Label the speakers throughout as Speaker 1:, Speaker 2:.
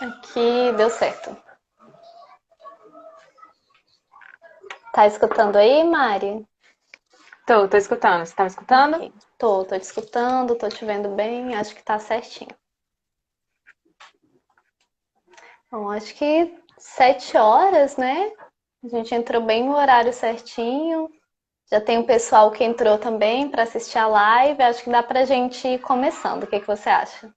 Speaker 1: Aqui deu certo. Tá escutando aí, Mari?
Speaker 2: Tô escutando. Você tá me escutando?
Speaker 1: Ok. Tô te escutando, tô te vendo bem, acho que tá certinho. Bom, acho que 7 horas, né? A gente entrou bem no horário certinho. Já tem o pessoal que entrou também para assistir a live. Acho que dá pra gente ir começando. O que você acha?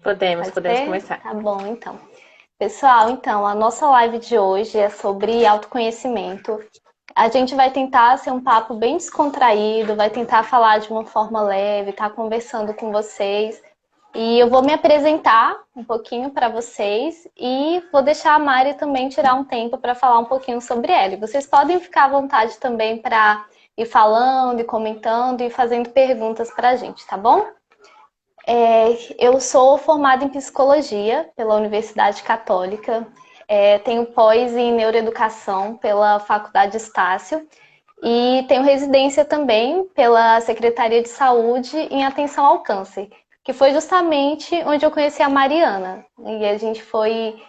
Speaker 2: Podemos,
Speaker 1: Pode
Speaker 2: podemos
Speaker 1: ser?
Speaker 2: começar.
Speaker 1: Tá bom, então. Pessoal, então, a nossa live de hoje é sobre autoconhecimento. A gente vai tentar ser um papo bem descontraído, vai tentar falar de uma forma leve, tá conversando com vocês. E eu vou me apresentar um pouquinho para vocês e vou deixar a Mari também tirar um tempo para falar um pouquinho sobre ela. E vocês podem ficar à vontade também para ir falando e comentando e fazendo perguntas para a gente, tá bom? Eu sou formada em psicologia pela Universidade Católica, tenho pós em neuroeducação pela Faculdade Estácio e tenho residência também pela Secretaria de Saúde em atenção ao câncer, que foi justamente onde eu conheci a Mariana. E a gente foi,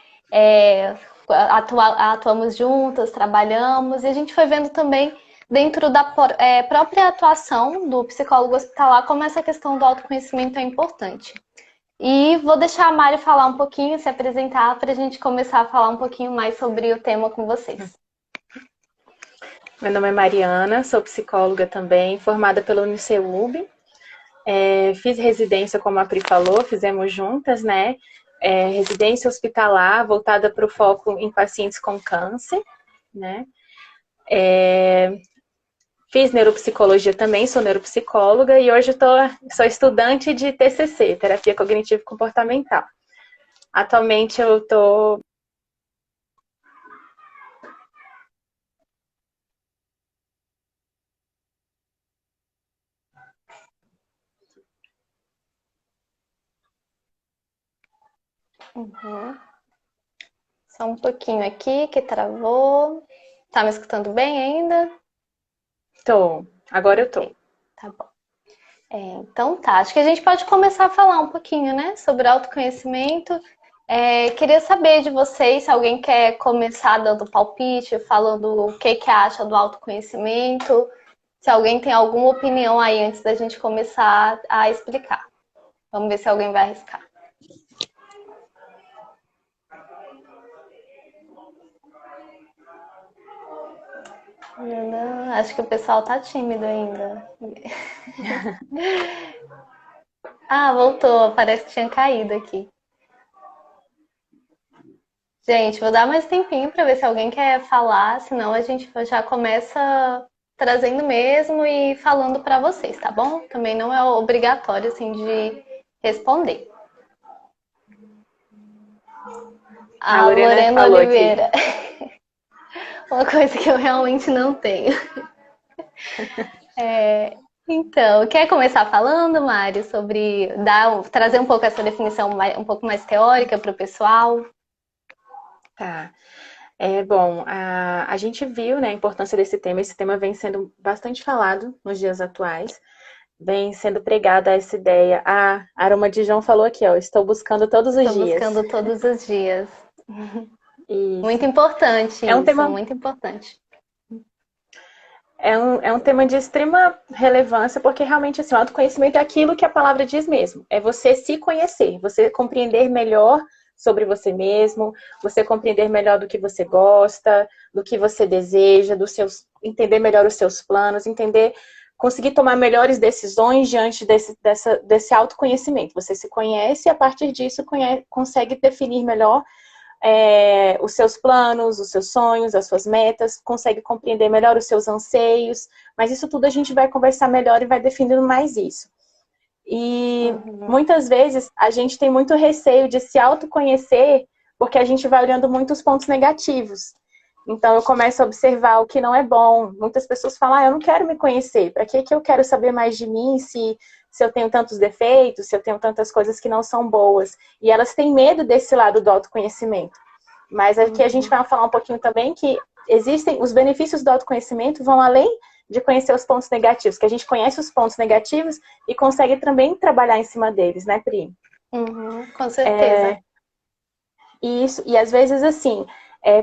Speaker 1: atuamos juntas, trabalhamos, e a gente foi vendo também dentro da própria atuação do psicólogo hospitalar como essa questão do autoconhecimento é importante. E vou deixar a Mari falar um pouquinho, se apresentar, para a gente começar a falar um pouquinho mais sobre o tema com vocês.
Speaker 2: Meu nome é Mariana, sou psicóloga também, formada pela Uniceuub. Fiz residência, como a Pri falou, fizemos juntas, né? Residência hospitalar, voltada para o foco em pacientes com câncer, né? Fiz neuropsicologia também, sou neuropsicóloga e hoje sou estudante de TCC, Terapia Cognitivo Comportamental. Atualmente eu estou.
Speaker 1: Uhum. Só um pouquinho aqui que travou. Tá me escutando bem ainda?
Speaker 2: Agora eu tô.
Speaker 1: Ok, tá bom. Então tá, acho que a gente pode começar a falar um pouquinho, né, sobre autoconhecimento. Queria saber de vocês se alguém quer começar dando palpite, falando o que acha do autoconhecimento, se alguém tem alguma opinião aí antes da gente começar a explicar. Vamos ver se alguém vai arriscar. Acho que o pessoal tá tímido ainda. Ah, voltou, parece que tinha caído aqui. Gente, vou dar mais tempinho para ver se alguém quer falar, senão a gente já começa trazendo mesmo e falando para vocês, tá bom? Também não é obrigatório assim de responder.
Speaker 2: A
Speaker 1: A
Speaker 2: Lorena
Speaker 1: Lorena
Speaker 2: falou aqui.
Speaker 1: Oliveira, uma coisa que eu realmente não tenho. Então, quer começar falando, Mari, sobre trazer um pouco essa definição um pouco mais teórica para o pessoal?
Speaker 2: Tá. Bom, a gente viu, né, a importância desse tema. Esse tema vem sendo bastante falado nos dias atuais. Vem sendo pregada essa ideia. A Aroma de João falou aqui, ó, estou buscando todos os
Speaker 1: Estou
Speaker 2: dias.
Speaker 1: buscando todos os dias. Muito
Speaker 2: Isso.
Speaker 1: importante
Speaker 2: É um
Speaker 1: isso,
Speaker 2: tema,
Speaker 1: muito importante.
Speaker 2: é um tema de extrema relevância, porque realmente assim, o autoconhecimento é aquilo que a palavra diz mesmo. É você se conhecer, você compreender melhor sobre você mesmo, você compreender melhor do que você gosta, do que você deseja, entender melhor os seus planos, conseguir tomar melhores decisões diante desse autoconhecimento. Você se conhece e a partir disso consegue definir melhor os seus planos, os seus sonhos, as suas metas, consegue compreender melhor os seus anseios, mas isso tudo a gente vai conversar melhor e vai definindo mais isso. E
Speaker 1: Uhum.
Speaker 2: muitas vezes a gente tem muito receio de se autoconhecer porque a gente vai olhando muitos pontos negativos. Então eu começo a observar o que não é bom. Muitas pessoas falam, eu não quero me conhecer. Para que eu quero saber mais de mim se eu tenho tantos defeitos, se eu tenho tantas coisas que não são boas? E elas têm medo desse lado do autoconhecimento. Mas aqui a gente
Speaker 1: Uhum.
Speaker 2: vai falar um pouquinho também que existem os benefícios do autoconhecimento vão além de conhecer os pontos negativos, que a gente conhece os pontos negativos e consegue também trabalhar em cima deles, né, Pri?
Speaker 1: Uhum, com certeza.
Speaker 2: Isso, e às vezes, assim,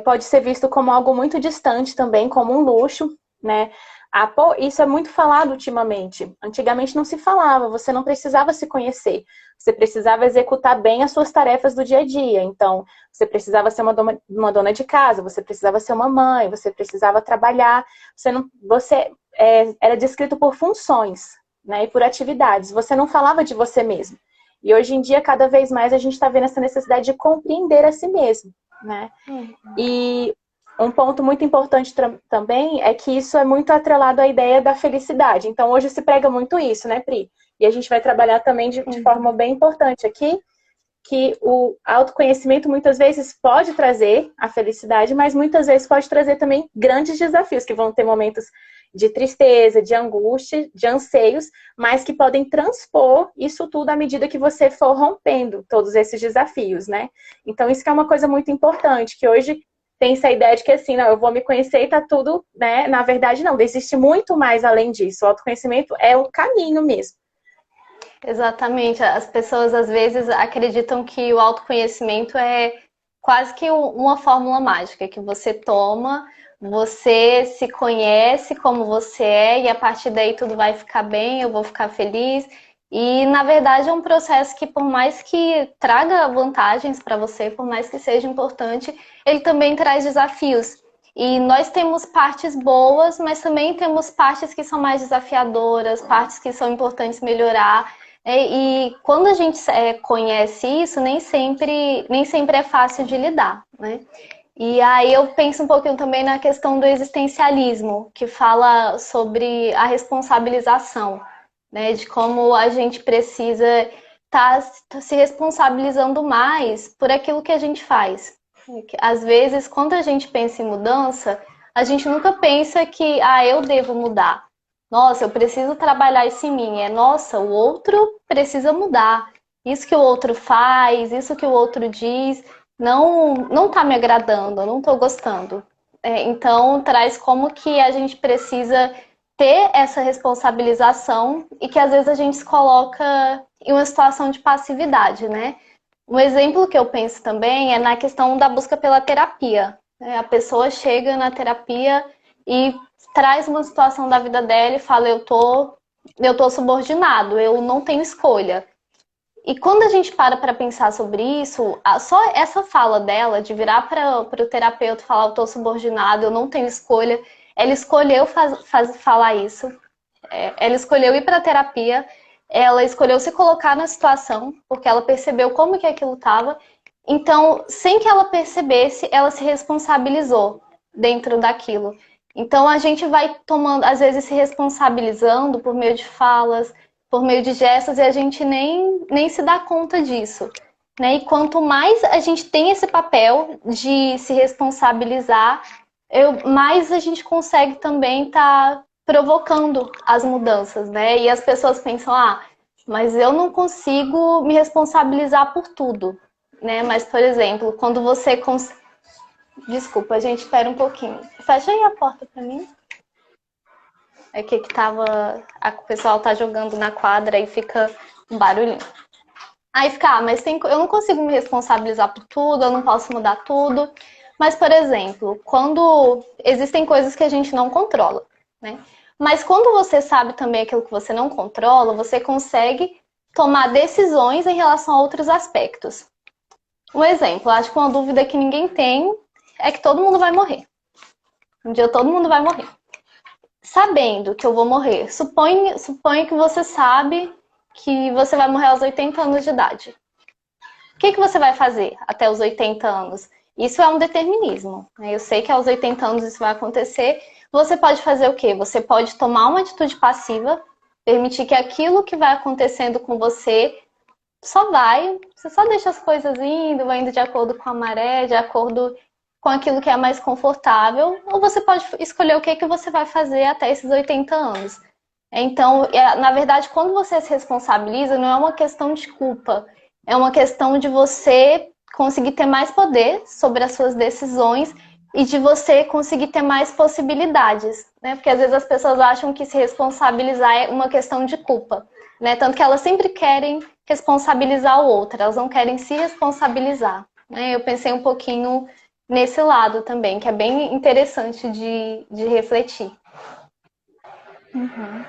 Speaker 2: pode ser visto como algo muito distante também, como um luxo, né? Isso é muito falado ultimamente. Antigamente não se falava, você não precisava se conhecer. Você precisava executar bem as suas tarefas do dia a dia. Então, você precisava ser uma dona de casa, você precisava ser uma mãe, você precisava trabalhar. Era descrito por funções, né? E por atividades. Você não falava de você mesmo. E hoje em dia, cada vez mais, a gente está vendo essa necessidade de compreender a si mesmo, né? E um ponto muito importante também é que isso é muito atrelado à ideia da felicidade. Então, hoje se prega muito isso, né, Pri? E a gente vai trabalhar também de forma bem importante aqui, que o autoconhecimento muitas vezes pode trazer a felicidade, mas muitas vezes pode trazer também grandes desafios, que vão ter momentos de tristeza, de angústia, de anseios, mas que podem transpor isso tudo à medida que você for rompendo todos esses desafios, né? Então, isso que é uma coisa muito importante, que hoje tem essa ideia de que assim, não, eu vou me conhecer e tá tudo, né? Na verdade, não, existe muito mais além disso. O autoconhecimento é o caminho mesmo.
Speaker 1: Exatamente. As pessoas às vezes acreditam que o autoconhecimento é quase que uma fórmula mágica que você toma, você se conhece como você é e a partir daí tudo vai ficar bem, eu vou ficar feliz. E na verdade é um processo que por mais que traga vantagens para você, por mais que seja importante, ele também traz desafios. E nós temos partes boas, mas também temos partes que são mais desafiadoras, partes que são importantes melhorar. E quando a gente conhece isso, nem sempre é fácil de lidar, né? E aí eu penso um pouquinho também na questão do existencialismo, que fala sobre a responsabilização, né? De como a gente precisa estar se responsabilizando mais por aquilo que a gente faz. Às vezes, quando a gente pensa em mudança, a gente nunca pensa que, eu devo mudar. Nossa, eu preciso trabalhar isso em mim. Nossa, o outro precisa mudar. Isso que o outro faz, isso que o outro diz, não tá me agradando, eu não tô gostando. Então, traz como que a gente precisa ter essa responsabilização e que às vezes a gente se coloca em uma situação de passividade, né? Um exemplo que eu penso também é na questão da busca pela terapia. A pessoa chega na terapia e traz uma situação da vida dela e fala, eu tô subordinado, eu não tenho escolha. E quando a gente para pensar sobre isso, só essa fala dela, de virar para o terapeuta e falar, eu tô subordinado, eu não tenho escolha, ela escolheu falar isso, ela escolheu ir para a terapia, ela escolheu se colocar na situação, porque ela percebeu como que aquilo estava. Então, sem que ela percebesse, ela se responsabilizou dentro daquilo. Então, a gente vai tomando, às vezes, se responsabilizando por meio de falas, por meio de gestos, e a gente nem se dá conta disso, né? E quanto mais a gente tem esse papel de se responsabilizar, mais a gente consegue também estar provocando as mudanças, né? E as pessoas pensam, mas eu não consigo me responsabilizar por tudo, né? Mas, por exemplo, quando você... Desculpa, gente, espera um pouquinho. Fecha aí a porta pra mim. É que o pessoal tá jogando na quadra e fica um barulhinho. Aí fica, eu não consigo me responsabilizar por tudo, eu não posso mudar tudo. Mas, por exemplo, quando existem coisas que a gente não controla, né? Mas quando você sabe também aquilo que você não controla, você consegue tomar decisões em relação a outros aspectos. Um exemplo, acho que uma dúvida que ninguém tem é que todo mundo vai morrer. Um dia todo mundo vai morrer. Sabendo que eu vou morrer, suponha que você sabe que você vai morrer aos 80 anos de idade. O que você vai fazer até os 80 anos? Isso é um determinismo. Eu sei que aos 80 anos isso vai acontecer. Você pode fazer o quê? Você pode tomar uma atitude passiva, permitir que aquilo que vai acontecendo com você você só deixa as coisas vai indo de acordo com a maré, de acordo com aquilo que é mais confortável, ou você pode escolher o que você vai fazer até esses 80 anos. Então, na verdade, quando você se responsabiliza, não é uma questão de culpa, é uma questão de você conseguir ter mais poder sobre as suas decisões e de você conseguir ter mais possibilidades, né? Porque às vezes as pessoas acham que se responsabilizar é uma questão de culpa, né? Tanto que elas sempre querem responsabilizar o outro, elas não querem se responsabilizar. Eu pensei um pouquinho nesse lado também, que é bem interessante de refletir.
Speaker 2: Uhum.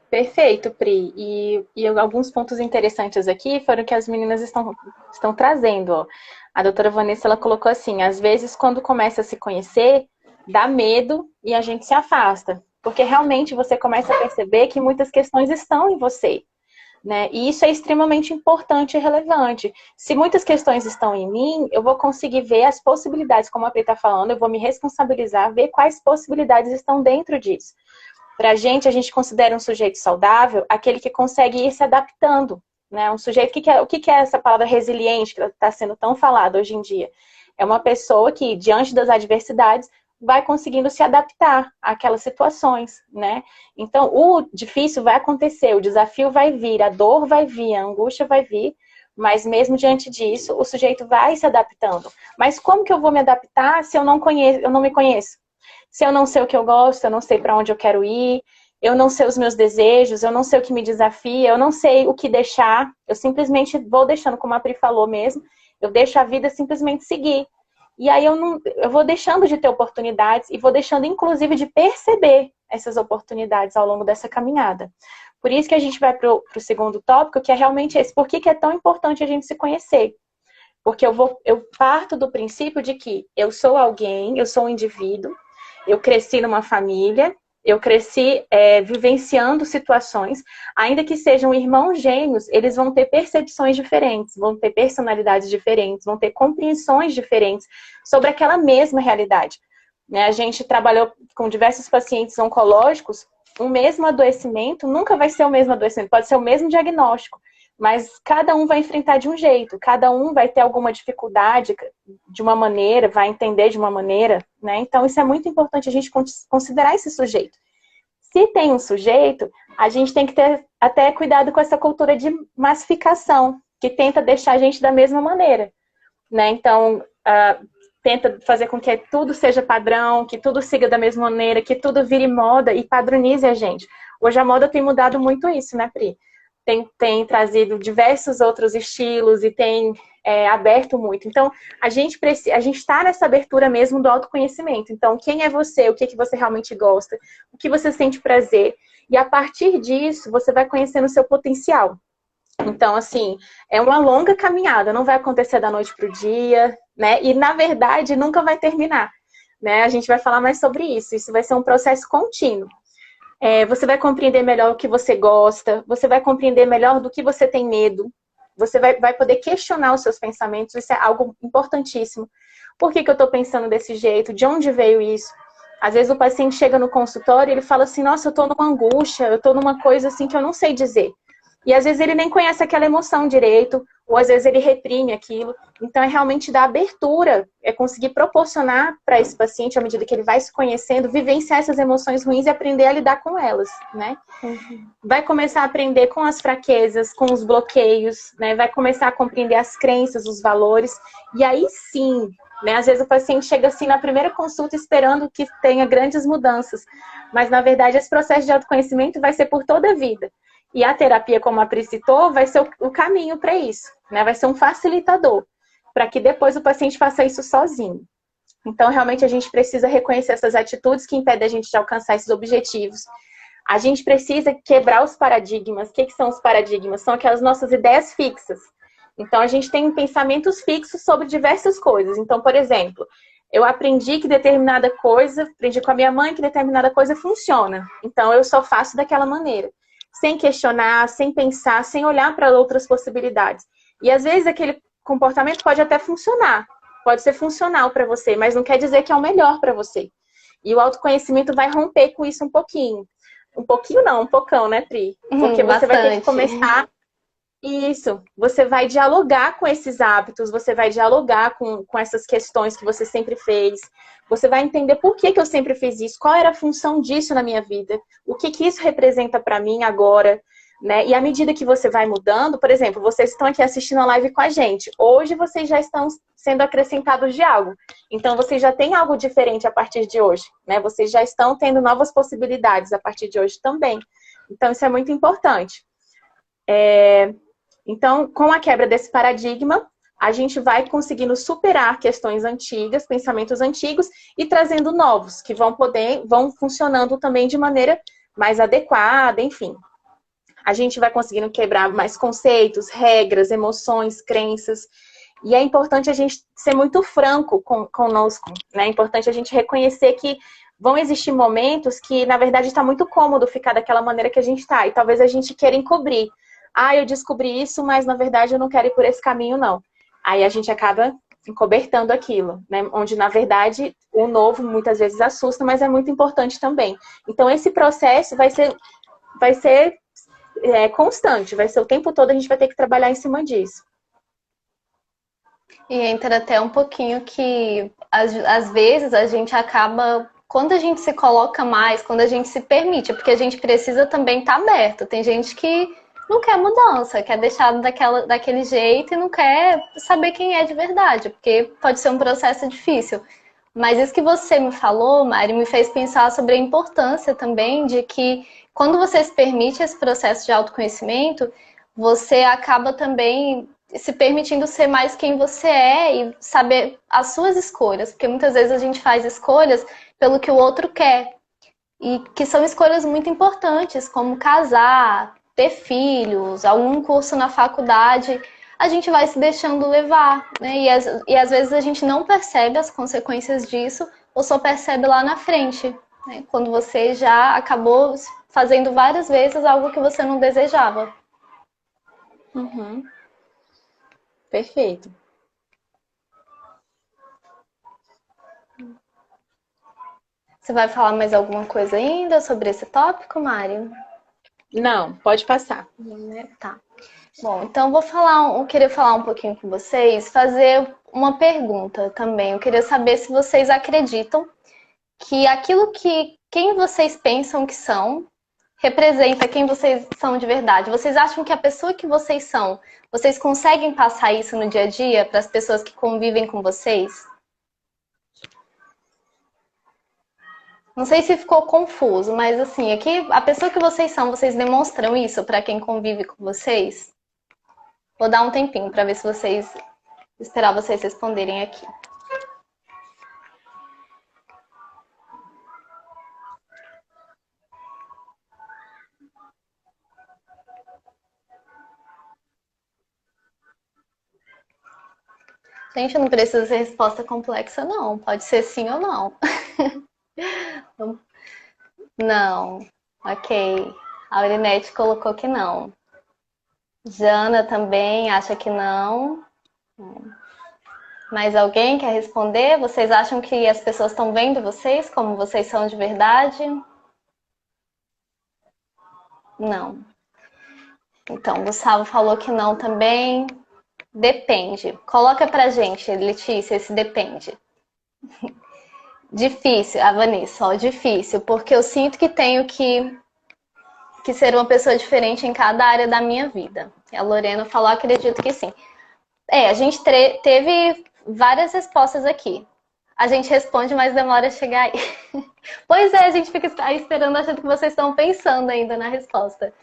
Speaker 2: Perfeito, Pri. E alguns pontos interessantes aqui foram que as meninas estão trazendo. Ó. A doutora Vanessa ela colocou assim: às vezes, quando começa a se conhecer, dá medo e a gente se afasta. Porque realmente você começa a perceber que muitas questões estão em você. Né? E isso é extremamente importante e relevante. Se muitas questões estão em mim, eu vou conseguir ver as possibilidades, como a Pri está falando, eu vou me responsabilizar, ver quais possibilidades estão dentro disso. Para a gente considera um sujeito saudável aquele que consegue ir se adaptando. Né? Um sujeito, o que é essa palavra resiliente que está sendo tão falada hoje em dia? É uma pessoa que, diante das adversidades, vai conseguindo se adaptar àquelas situações, né? Então, o difícil vai acontecer, o desafio vai vir, a dor vai vir, a angústia vai vir, mas mesmo diante disso, o sujeito vai se adaptando. Mas como que eu vou me adaptar se eu não conheço, eu não me conheço? Se eu não sei o que eu gosto, eu não sei para onde eu quero ir, eu não sei os meus desejos, eu não sei o que me desafia, eu não sei o que deixar, eu simplesmente vou deixando, como a Pri falou mesmo, eu deixo a vida simplesmente seguir. E aí eu vou deixando de ter oportunidades e vou deixando, inclusive, de perceber essas oportunidades ao longo dessa caminhada. Por isso que a gente vai para o segundo tópico, que é realmente esse. Por que é tão importante a gente se conhecer? Porque eu parto do princípio de que eu sou alguém, eu sou um indivíduo, eu cresci numa família, eu cresci vivenciando situações, ainda que sejam irmãos gêmeos, eles vão ter percepções diferentes, vão ter personalidades diferentes, vão ter compreensões diferentes sobre aquela mesma realidade. Né? A gente trabalhou com diversos pacientes oncológicos, o mesmo adoecimento nunca vai ser o mesmo adoecimento, pode ser o mesmo diagnóstico, mas cada um vai enfrentar de um jeito, cada um vai ter alguma dificuldade de uma maneira, vai entender de uma maneira, né? Então, isso é muito importante a gente considerar esse sujeito. Se tem um sujeito, a gente tem que ter até cuidado com essa cultura de massificação, que tenta deixar a gente da mesma maneira, né? Então, tenta fazer com que tudo seja padrão, que tudo siga da mesma maneira, que tudo vire moda e padronize a gente. Hoje a moda tem mudado muito isso, né, Pri? Tem trazido diversos outros estilos e tem aberto muito. Então, a gente está nessa abertura mesmo do autoconhecimento. Então, quem é você? O que você realmente gosta? O que você sente prazer? E a partir disso, você vai conhecendo o seu potencial. Então, assim, é uma longa caminhada, não vai acontecer da noite para o dia, né? E, na verdade, nunca vai terminar, né? A gente vai falar mais sobre isso. Isso vai ser um processo contínuo. Você vai compreender melhor o que você gosta, você vai compreender melhor do que você tem medo, você vai poder questionar os seus pensamentos, isso é algo importantíssimo. Por que eu estou pensando desse jeito? De onde veio isso? Às vezes o paciente chega no consultório e ele fala assim, nossa, eu estou numa angústia, eu estou numa coisa assim que eu não sei dizer. E às vezes ele nem conhece aquela emoção direito, ou às vezes ele reprime aquilo. Então é realmente dar abertura, é conseguir proporcionar para esse paciente, à medida que ele vai se conhecendo, vivenciar essas emoções ruins e aprender a lidar com elas, né? Uhum. Vai começar a aprender com as fraquezas, com os bloqueios, né? Vai começar a compreender as crenças, os valores. E aí sim, né? Às vezes o paciente chega assim na primeira consulta esperando que tenha grandes mudanças. Mas na verdade esse processo de autoconhecimento vai ser por toda a vida. E a terapia, como a Pri citou, vai ser o caminho para isso, né? Vai ser um facilitador, para que depois o paciente faça isso sozinho. Então, realmente, a gente precisa reconhecer essas atitudes que impedem a gente de alcançar esses objetivos. A gente precisa quebrar os paradigmas. O que são os paradigmas? São aquelas nossas ideias fixas. Então, a gente tem pensamentos fixos sobre diversas coisas. Então, por exemplo, eu aprendi que determinada coisa, aprendi com a minha mãe que determinada coisa funciona. Então, eu só faço daquela maneira. Sem questionar, sem pensar, sem olhar para outras possibilidades. E às vezes aquele comportamento pode até funcionar, pode ser funcional para você, mas não quer dizer que é o melhor para você. E o autoconhecimento vai romper com isso um pouquinho. Um pouquinho não, um pocão, né, Pri? Porque você vai ter que começar... Isso, você vai dialogar com esses hábitos, você vai dialogar com essas questões que você sempre fez, você vai entender por que eu sempre fiz isso, qual era a função disso na minha vida, o que isso representa para mim agora, né? E à medida que você vai mudando, por exemplo, vocês estão aqui assistindo a live com a gente, hoje vocês já estão sendo acrescentados de algo, então vocês já têm algo diferente a partir de hoje, né? Vocês já estão tendo novas possibilidades a partir de hoje também, então isso é muito importante. Então, com a quebra desse paradigma, a gente vai conseguindo superar questões antigas, pensamentos antigos e trazendo novos, que vão funcionando também de maneira mais adequada, enfim. A gente vai conseguindo quebrar mais conceitos, regras, emoções, crenças. E é importante a gente ser muito franco conosco, né? É importante a gente reconhecer que vão existir momentos que, na verdade, está muito cômodo ficar daquela maneira que a gente está. E talvez a gente queira encobrir. Ah, eu descobri isso, mas na verdade eu não quero ir por esse caminho, não. Aí a gente acaba encobertando aquilo, né? Onde, na verdade, o novo muitas vezes assusta, mas é muito importante também. Então, esse processo vai ser constante, vai ser o tempo todo a gente vai ter que trabalhar em cima disso.
Speaker 1: E entra até um pouquinho que, às vezes, a gente acaba, quando a gente se coloca mais, quando a gente se permite, porque a gente precisa também estar aberto. Tem gente que não quer mudança, quer deixar daquele jeito e não quer saber quem é de verdade, porque pode ser um processo difícil. Mas isso que você me falou, Mari, me fez pensar sobre a importância também de que quando você se permite esse processo de autoconhecimento, você acaba também se permitindo ser mais quem você é e saber as suas escolhas, porque muitas vezes a gente faz escolhas pelo que o outro quer, e que são escolhas muito importantes, como casar, ter filhos, algum curso na faculdade, a gente vai se deixando levar, né? E às vezes a gente não percebe as consequências disso, ou só percebe lá na frente, né? Quando você já acabou fazendo várias vezes algo que você não desejava.
Speaker 2: Uhum. Perfeito.
Speaker 1: Você vai falar mais alguma coisa ainda sobre esse tópico, Mário?
Speaker 2: Não, pode passar.
Speaker 1: Tá. Bom, então eu queria falar um pouquinho com vocês, fazer uma pergunta também. Eu queria saber se vocês acreditam que aquilo que quem vocês pensam que são representa quem vocês são de verdade. Vocês acham que a pessoa que vocês são, vocês conseguem passar isso no dia a dia para as pessoas que convivem com vocês? Não sei se ficou confuso, mas assim, aqui a pessoa que vocês são, vocês demonstram isso para quem convive com vocês? Vou dar um tempinho para ver se vocês esperar vocês responderem aqui. Gente, não precisa ser resposta complexa, não. Pode ser sim ou não. Não. Ok. A Aurinete colocou que não. Jana também acha que não. Mais alguém quer responder? Vocês acham que as pessoas estão vendo vocês como vocês são de verdade? Não. Então, Gustavo falou que não também. Depende. Coloca pra gente, Letícia, esse depende. Difícil, a Vanessa, ó, difícil, porque eu sinto que tenho que ser uma pessoa diferente em cada área da minha vida. A Lorena falou, acredito que sim. A gente teve várias respostas aqui. A gente responde, mas demora a chegar aí. Pois é, a gente fica esperando, achando que vocês estão pensando ainda na resposta.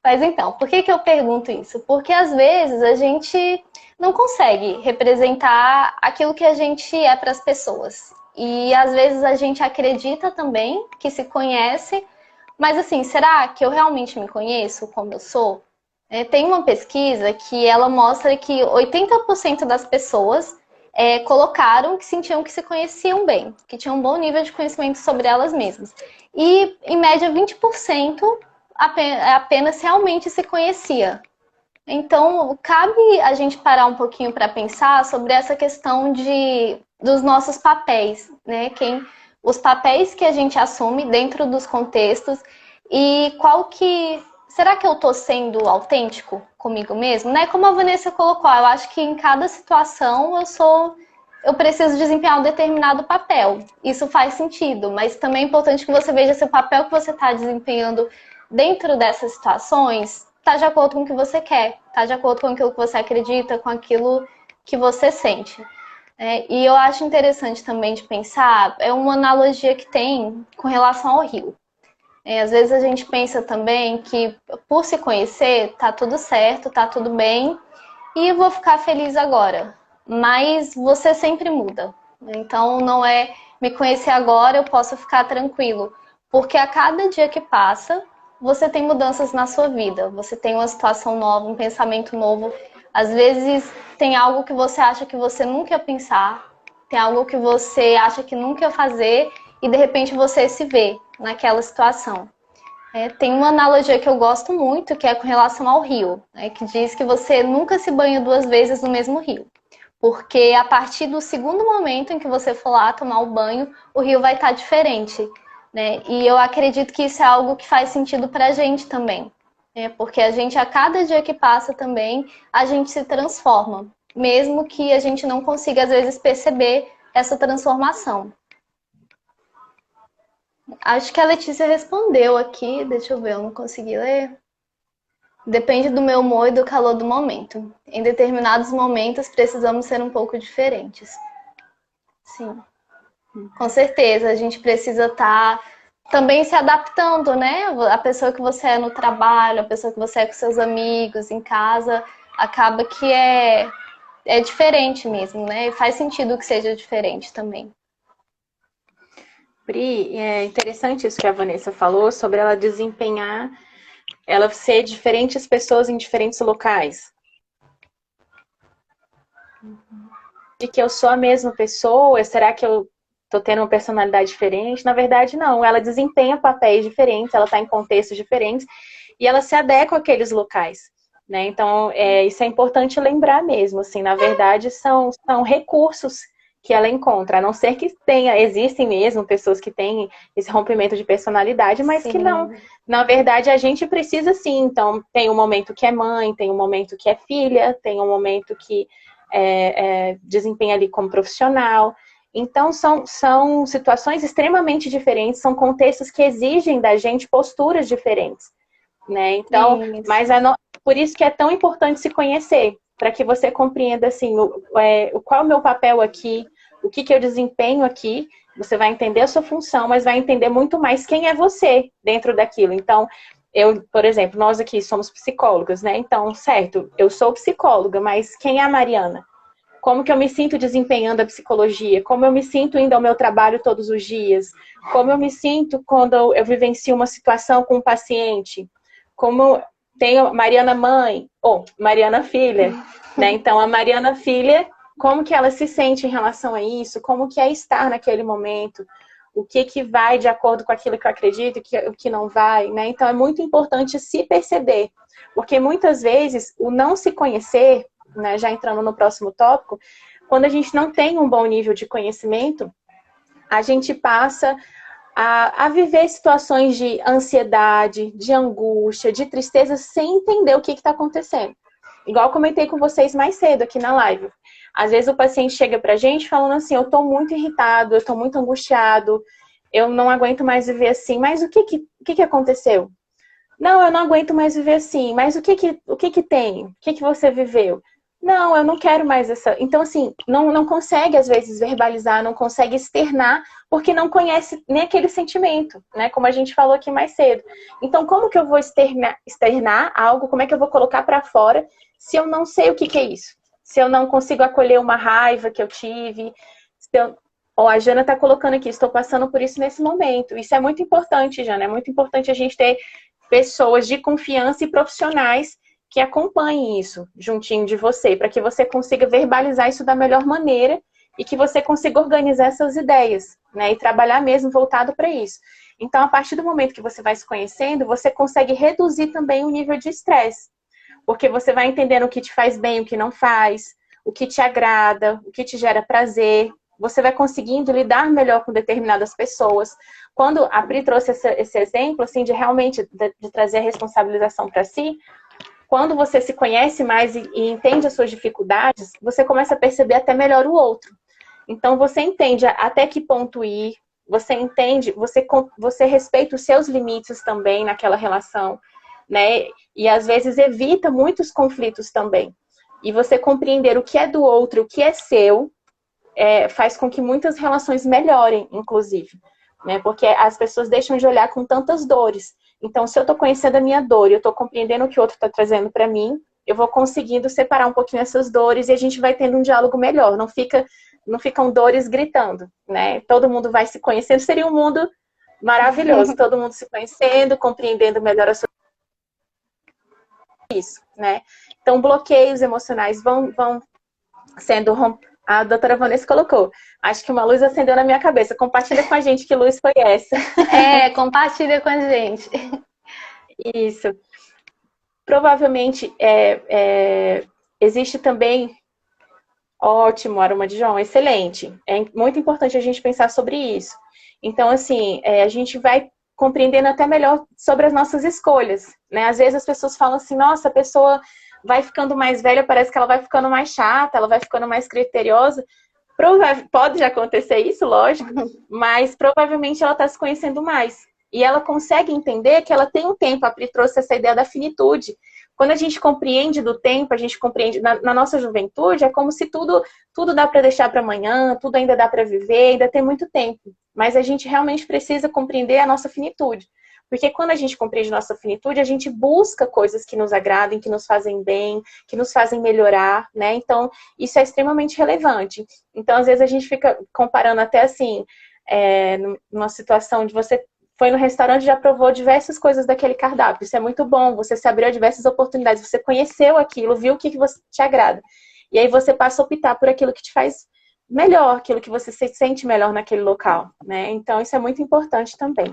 Speaker 1: Mas então, por que eu pergunto isso? Porque às vezes a gente não consegue representar aquilo que a gente é para as pessoas. E às vezes a gente acredita também que se conhece, mas assim, será que eu realmente me conheço como eu sou? Tem uma pesquisa que ela mostra que 80% das pessoas colocaram que sentiam que se conheciam bem, que tinham um bom nível de conhecimento sobre elas mesmas. E, em média, 20% apenas realmente se conhecia. Então, cabe a gente parar um pouquinho para pensar sobre essa questão dos nossos papéis, né? Os papéis que a gente assume dentro dos contextos e será que eu estou sendo autêntico comigo mesmo? Né? Como a Vanessa colocou, eu acho que em cada situação eu preciso desempenhar um determinado papel. Isso faz sentido, mas também é importante que você veja se o papel que você está desempenhando dentro dessas situações está de acordo com o que você quer, está de acordo com aquilo que você acredita, com aquilo que você sente. E eu acho interessante também de pensar, é uma analogia que tem com relação ao rio. Às vezes a gente pensa também que por se conhecer, tá tudo certo, tá tudo bem, e vou ficar feliz agora. Mas você sempre muda. Então não é me conhecer agora, eu posso ficar tranquilo. Porque a cada dia que passa, você tem mudanças na sua vida. Você tem uma situação nova, um pensamento novo. Às vezes tem algo que você acha que você nunca ia pensar, tem algo que você acha que nunca ia fazer e de repente você se vê naquela situação. Tem uma analogia que eu gosto muito, que é com relação ao rio, né, que diz que você nunca se banha duas vezes no mesmo rio. Porque a partir do segundo momento em que você for lá tomar o banho, o rio vai estar diferente. Né? E eu acredito que isso é algo que faz sentido para a gente também. Né? Porque a gente, a cada dia que passa também, a gente se transforma. Mesmo que a gente não consiga, às vezes, perceber essa transformação. Acho que a Letícia respondeu aqui. Deixa eu ver, eu não consegui ler. Depende do meu humor e do calor do momento. Em determinados momentos, precisamos ser um pouco diferentes. Sim, com certeza. A gente precisa estar também se adaptando, né? A pessoa que você é no trabalho, a pessoa que você é com seus amigos, em casa, acaba que é diferente mesmo, né? E faz sentido que seja diferente também.
Speaker 2: Pri, é interessante isso que a Vanessa falou sobre ela desempenhar, ela ser diferentes pessoas em diferentes locais. De que eu sou a mesma pessoa, será que eu tô tendo uma personalidade diferente? Na verdade, não. Ela desempenha papéis diferentes, ela está em contextos diferentes e ela se adequa àqueles locais. Né? Então, isso é importante lembrar mesmo. Assim, na verdade, são recursos que ela encontra, a não ser que existem mesmo pessoas que têm esse rompimento de personalidade, mas sim, que não. Na verdade, a gente precisa sim. Então, tem um momento que é mãe, tem um momento que é filha, tem um momento que desempenha ali como profissional. Então, são situações extremamente diferentes, são contextos que exigem da gente posturas diferentes. Né? Então, mas por isso que é tão importante se conhecer, para que você compreenda assim, qual é o meu papel aqui, o que eu desempenho aqui. Você vai entender a sua função, mas vai entender muito mais quem é você dentro daquilo. Então, por exemplo, nós aqui somos psicólogas, né? Então, certo, eu sou psicóloga, mas quem é a Mariana? Como que eu me sinto desempenhando a psicologia? Como eu me sinto indo ao meu trabalho todos os dias? Como eu me sinto quando eu vivencio uma situação com um paciente? Como tenho Mariana mãe, ou Mariana filha, né? Então, a Mariana filha, como que ela se sente em relação a isso? Como que é estar naquele momento? O que vai de acordo com aquilo que eu acredito e o que não vai, né? Então, é muito importante se perceber, porque muitas vezes o não se conhecer, né, já entrando no próximo tópico, quando a gente não tem um bom nível de conhecimento, a gente passa a viver situações de ansiedade, de angústia, de tristeza, sem entender o que está acontecendo. Igual eu comentei com vocês mais cedo aqui na live. Às vezes o paciente chega pra gente falando assim, eu tô muito irritado, eu tô muito angustiado, eu não aguento mais viver assim. Mas o que aconteceu? Não, eu não aguento mais viver assim. Mas o que tem? O que você viveu? Não, eu não quero mais essa... Então, assim, não consegue, às vezes, verbalizar, não consegue externar, porque não conhece nem aquele sentimento, né? Como a gente falou aqui mais cedo. Então, como que eu vou externar algo? Como é que eu vou colocar para fora se eu não sei o que é isso? Se eu não consigo acolher uma raiva que eu tive? A Jana está colocando aqui, estou passando por isso nesse momento. Isso é muito importante, Jana. É muito importante a gente ter pessoas de confiança e profissionais que acompanhem isso juntinho de você, para que você consiga verbalizar isso da melhor maneira e que você consiga organizar suas ideias, né? E trabalhar mesmo voltado para isso. Então, a partir do momento que você vai se conhecendo, você consegue reduzir também o nível de estresse. Porque você vai entendendo o que te faz bem, o que não faz, o que te agrada, o que te gera prazer. Você vai conseguindo lidar melhor com determinadas pessoas. Quando a Pri trouxe esse exemplo, assim, de realmente de trazer a responsabilização para si, quando você se conhece mais e entende as suas dificuldades, você começa a perceber até melhor o outro. Então, você entende até que ponto ir, você entende, você respeita os seus limites também naquela relação, né? E às vezes evita muitos conflitos também. E você compreender o que é do outro, o que é seu, faz com que muitas relações melhorem, inclusive. Né? Porque as pessoas deixam de olhar com tantas dores. Então, se eu estou conhecendo a minha dor e eu estou compreendendo o que o outro está trazendo para mim, eu vou conseguindo separar um pouquinho essas dores e a gente vai tendo um diálogo melhor. Não ficam dores gritando, né? Todo mundo vai se conhecendo. Seria um mundo maravilhoso. Todo mundo se conhecendo, compreendendo melhor a sua... Isso, né? Então, bloqueios emocionais vão sendo rompidos. A doutora Vanessa colocou. Acho que uma luz acendeu na minha cabeça. Compartilha com a gente que luz foi essa.
Speaker 1: Compartilha com a gente.
Speaker 2: Isso. Provavelmente existe também... Ótimo, aroma de João, excelente. É muito importante a gente pensar sobre isso. Então, assim, a gente vai compreendendo até melhor sobre as nossas escolhas, né? Às vezes as pessoas falam assim, nossa, a pessoa vai ficando mais velha, parece que ela vai ficando mais chata, ela vai ficando mais criteriosa. Pode acontecer isso, lógico, mas provavelmente ela está se conhecendo mais. E ela consegue entender que ela tem um tempo, a Pri trouxe essa ideia da finitude. Quando a gente compreende do tempo, a gente compreende na nossa juventude, é como se tudo dá para deixar para amanhã, tudo ainda dá para viver, ainda tem muito tempo. Mas a gente realmente precisa compreender a nossa finitude. Porque quando a gente compreende nossa finitude, a gente busca coisas que nos agradem, que nos fazem bem, que nos fazem melhorar, né? Então, isso é extremamente relevante. Então, às vezes a gente fica comparando até assim, numa situação de você foi no restaurante e já provou diversas coisas daquele cardápio. Isso é muito bom, você se abriu a diversas oportunidades, você conheceu aquilo, viu o que você te agrada. E aí você passa a optar por aquilo que te faz melhor, aquilo que você se sente melhor naquele local, né? Então, isso é muito importante também.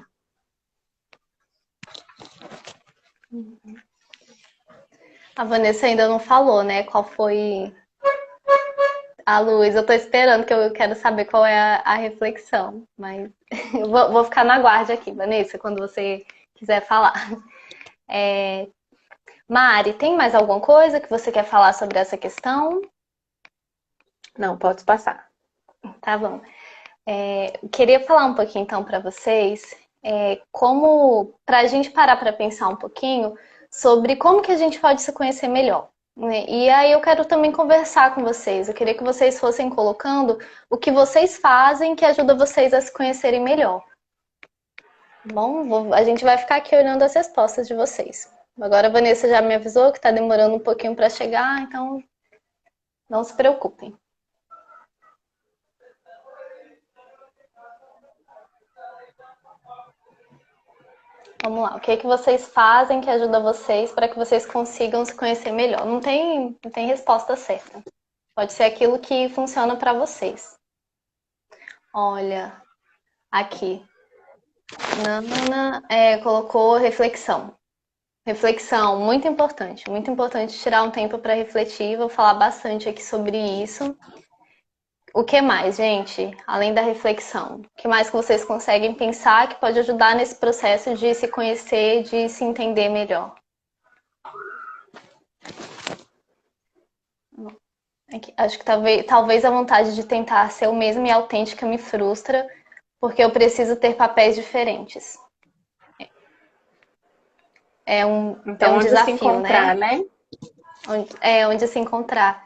Speaker 1: A Vanessa ainda não falou, né? Qual foi a luz. Eu tô esperando, que eu quero saber qual é a reflexão. Mas eu vou ficar na guarda aqui, Vanessa, quando você quiser falar. Mari, tem mais alguma coisa que você quer falar sobre essa questão?
Speaker 2: Não, pode passar.
Speaker 1: Tá bom. Queria falar um pouquinho, então, para vocês, como, para a gente parar para pensar um pouquinho sobre como que a gente pode se conhecer melhor, né? E aí eu quero também conversar com vocês. Eu queria que vocês fossem colocando o que vocês fazem que ajuda vocês a se conhecerem melhor. Bom, a gente vai ficar aqui olhando as respostas de vocês. Agora a Vanessa já me avisou que está demorando um pouquinho para chegar, então não se preocupem. Vamos lá, o que é que vocês fazem que ajuda vocês para que vocês consigam se conhecer melhor? Não tem resposta certa. Pode ser aquilo que funciona para vocês. Olha, aqui. Nana colocou reflexão. Reflexão, muito importante tirar um tempo para refletir. Vou falar bastante aqui sobre isso. O que mais, gente? Além da reflexão, o que mais que vocês conseguem pensar que pode ajudar nesse processo de se conhecer, de se entender melhor? Aqui, acho que talvez a vontade de tentar ser o mesmo e autêntica me frustra, porque eu preciso ter papéis diferentes.
Speaker 2: Então,
Speaker 1: um
Speaker 2: onde
Speaker 1: desafio,
Speaker 2: se encontrar, né?
Speaker 1: Onde se encontrar.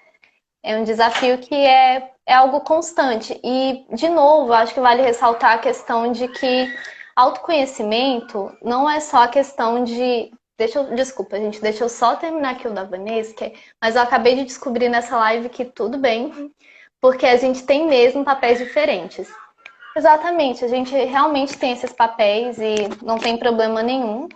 Speaker 1: É um desafio que é algo constante. E, de novo, acho que vale ressaltar a questão de que autoconhecimento não é só a questão de... Desculpa, gente, deixa eu só terminar aqui o da Vanessa, mas eu acabei de descobrir nessa live que tudo bem, porque a gente tem mesmo papéis diferentes. Exatamente, a gente realmente tem esses papéis e não tem problema nenhum.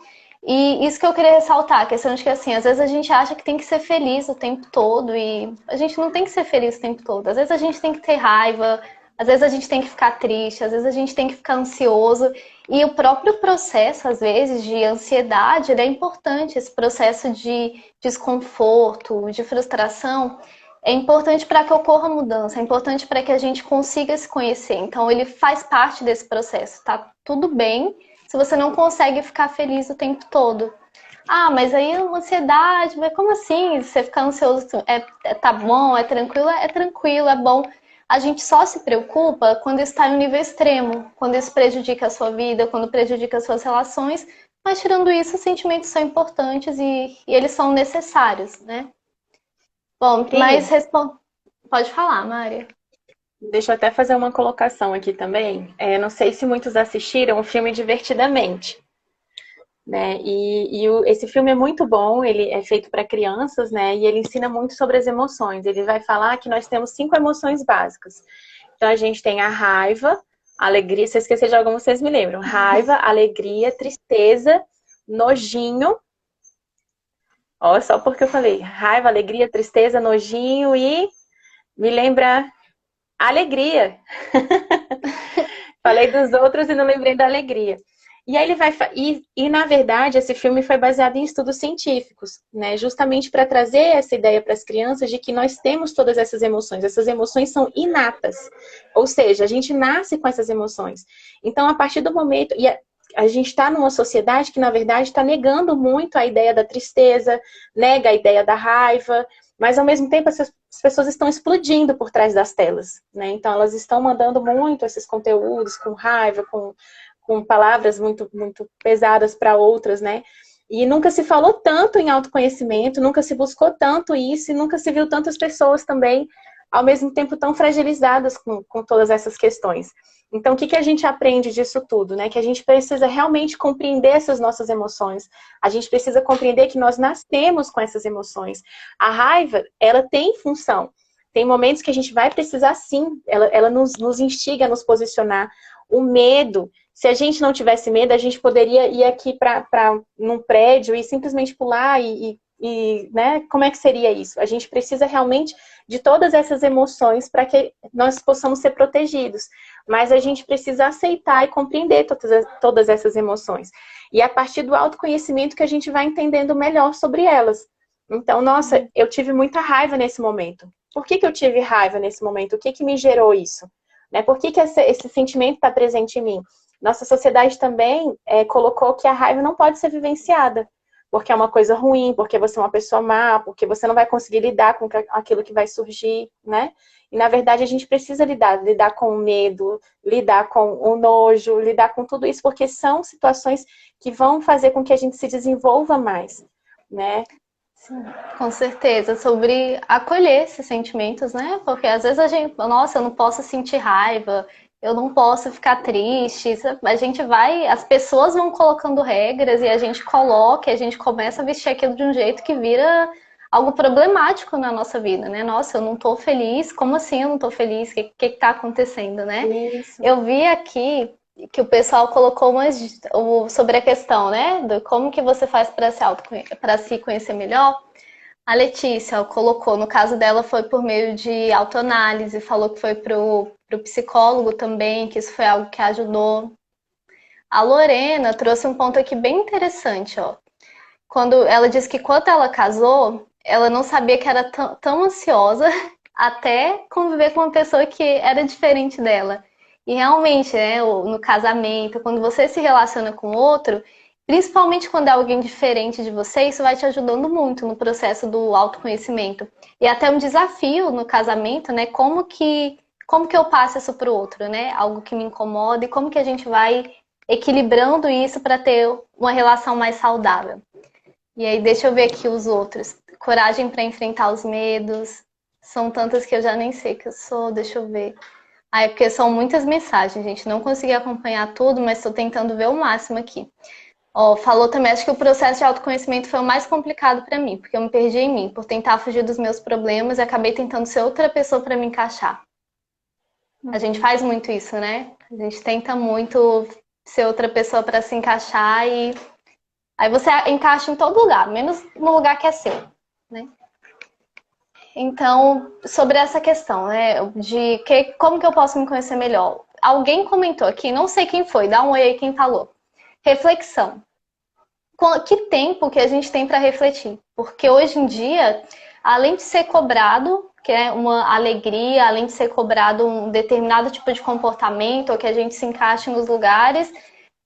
Speaker 1: E isso que eu queria ressaltar, a questão de que, assim, às vezes a gente acha que tem que ser feliz o tempo todo e a gente não tem que ser feliz o tempo todo. Às vezes a gente tem que ter raiva, às vezes a gente tem que ficar triste, às vezes a gente tem que ficar ansioso. E o próprio processo, às vezes, de ansiedade, ele é importante. Esse processo de desconforto, de frustração, é importante para que ocorra mudança, é importante para que a gente consiga se conhecer. Então, ele faz parte desse processo, tá tudo bem se você não consegue ficar feliz o tempo todo. Ah, mas aí é uma ansiedade, mas como assim? Você ficar ansioso, tá bom, é tranquilo, é bom. A gente só se preocupa quando está em um nível extremo, quando isso prejudica a sua vida, quando prejudica as suas relações, mas tirando isso, os sentimentos são importantes e eles são necessários, né? Bom, mas pode falar, Mária.
Speaker 2: Deixa eu até fazer uma colocação aqui também. Não sei se muitos assistiram o filme Divertidamente. né? Esse filme é muito bom, ele é feito para crianças, né? E ele ensina muito sobre as emoções. Ele vai falar que nós temos 5 emoções básicas. Então a gente tem a raiva, a alegria, se eu esquecer de alguma, vocês me lembram. Raiva, alegria, tristeza, nojinho. Ó, só porque eu falei raiva, alegria, tristeza, nojinho e me lembra alegria. Falei dos outros e não lembrei da alegria. E aí ele vai na verdade esse filme foi baseado em estudos científicos, né? Justamente para trazer essa ideia para as crianças de que nós temos todas essas emoções. Essas emoções são inatas. Ou seja, a gente nasce com essas emoções. Então, a partir do momento a gente está numa sociedade que, na verdade, está negando muito a ideia da tristeza, nega a ideia da raiva, mas, ao mesmo tempo, as pessoas estão explodindo por trás das telas, né? Então, elas estão mandando muito esses conteúdos com raiva, com palavras muito, muito pesadas para outras, né? E nunca se falou tanto em autoconhecimento, nunca se buscou tanto isso, e nunca se viu tantas pessoas também, ao mesmo tempo, tão fragilizadas com todas essas questões. Então, o que a gente aprende disso tudo, né? Que a gente precisa realmente compreender essas nossas emoções. A gente precisa compreender que nós nascemos com essas emoções. A raiva, ela tem função. Tem momentos que a gente vai precisar, sim. Ela nos instiga a nos posicionar. O medo, se a gente não tivesse medo, a gente poderia ir aqui num prédio e simplesmente pular né? Como é que seria isso? A gente precisa realmente de todas essas emoções para que nós possamos ser protegidos. Mas a gente precisa aceitar e compreender todas essas emoções. E é a partir do autoconhecimento que a gente vai entendendo melhor sobre elas. Então, nossa, eu tive muita raiva nesse momento. Por que eu tive raiva nesse momento? O que me gerou isso? Né? Por que esse sentimento está presente em mim? Nossa sociedade também colocou que a raiva não pode ser vivenciada, porque é uma coisa ruim, porque você é uma pessoa má, porque você não vai conseguir lidar com aquilo que vai surgir, né? E, na verdade, a gente precisa lidar com o medo, lidar com o nojo, lidar com tudo isso, porque são situações que vão fazer com que a gente se desenvolva mais, né?
Speaker 1: Sim, com certeza, sobre acolher esses sentimentos, né? Porque às vezes a gente, nossa, eu não posso sentir raiva, eu não posso ficar triste. A gente vai, as pessoas vão colocando regras e a gente coloca, e a gente começa a vestir aquilo de um jeito que vira algo problemático na nossa vida, né? Nossa, eu não tô feliz, como assim eu não tô feliz? O que tá acontecendo, né?
Speaker 2: Isso.
Speaker 1: Eu vi aqui que o pessoal colocou sobre a questão, né, do como que você faz para se conhecer melhor. A Letícia colocou, no caso dela foi por meio de autoanálise, falou que foi pro psicólogo também, que isso foi algo que ajudou. A Lorena trouxe um ponto aqui bem interessante, ó. Quando ela disse que quando ela casou, ela não sabia que era tão ansiosa até conviver com uma pessoa que era diferente dela. E realmente, né, no casamento, quando você se relaciona com outro, principalmente quando é alguém diferente de você, isso vai te ajudando muito no processo do autoconhecimento. E até um desafio no casamento, né, como que eu passo isso para o outro, né? Algo que me incomoda e como que a gente vai equilibrando isso para ter uma relação mais saudável. E aí, deixa eu ver aqui os outros. Coragem para enfrentar os medos. São tantas que eu já nem sei que eu sou, deixa eu ver. Ah, é porque são muitas mensagens, gente. Não consegui acompanhar tudo, mas estou tentando ver o máximo aqui. Ó, falou também, acho que o processo de autoconhecimento foi o mais complicado para mim, porque eu me perdi em mim, por tentar fugir dos meus problemas e acabei tentando ser outra pessoa para me encaixar. A gente faz muito isso, né? A gente tenta muito ser outra pessoa para se encaixar e aí você encaixa em todo lugar, menos no lugar que é seu, né? Então, sobre essa questão, né, como que eu posso me conhecer melhor? Alguém comentou aqui, não sei quem foi, dá um oi aí quem falou. Reflexão. Que tempo que a gente tem para refletir? Porque hoje em dia, além de ser cobrado, que é uma alegria, além de ser cobrado um determinado tipo de comportamento, ou que a gente se encaixe nos lugares,